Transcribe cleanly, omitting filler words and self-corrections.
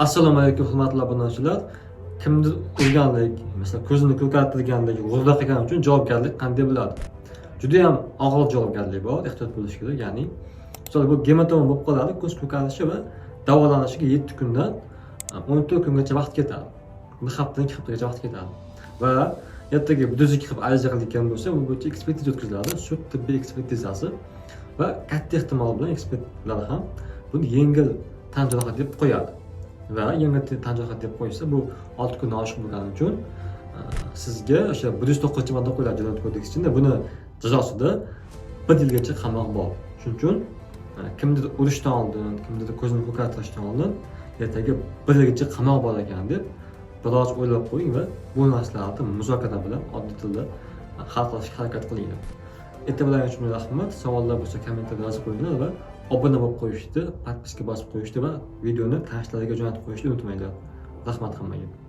Assalomu alaykum hurmatli obunachilar. Kimdir urganlik, masalan ko'zini ko'kartirganlik, g'urda qilgani uchun javobgarlik qanday bo'ladi? Juda ham og'ir javobgarlik bor, ehtiyot bo'lish kerak. Ya'ni, misol bu gematoma bo'lib qoladi, ko'z ko'karishi va davolanishiga 7 kundan 14 kungacha vaqt ketadi. Bir haftadan 2 haftaga vaqt ketadi. Va ertaga biduzik qilib ariza qilingan bo'lsa, bu bo'yicha ekspertiza o'tkaziladi, sud tibbiy ekspertizasi va katta ehtimol bilan ekspertlar ham buni yengil tan jarohati deb qo'yadi. Va yengil tan jarohati deb qo'ysa, bu 6 kundan oshiq bo'lgani uchun sizga o'sha 109-modda qo'yiladi Jinoyat kodeksi ichida buni jazosida 1 yilgacha qamoq bor. Shuning uchun kimdir urishdan oldin, kimdir ko'zini ko'kartirishdan oldin ertaga 1 yilgacha qamoq bor ekan deb biroz o'ylab qo'ying va bu narsalarni muzokara bilan oddiy tilda hal qilishga harakat qilinglar. E'tiboringiz uchun rahmat. Savollar bo'lsa kommentariyada yozib qo'yinglar va obuna bo'lib qo'yishni, podpiska bosib qo'yishni va videoni tanishlarga jo'natib qo'yishni unutmanglar. Rahmat hammaga.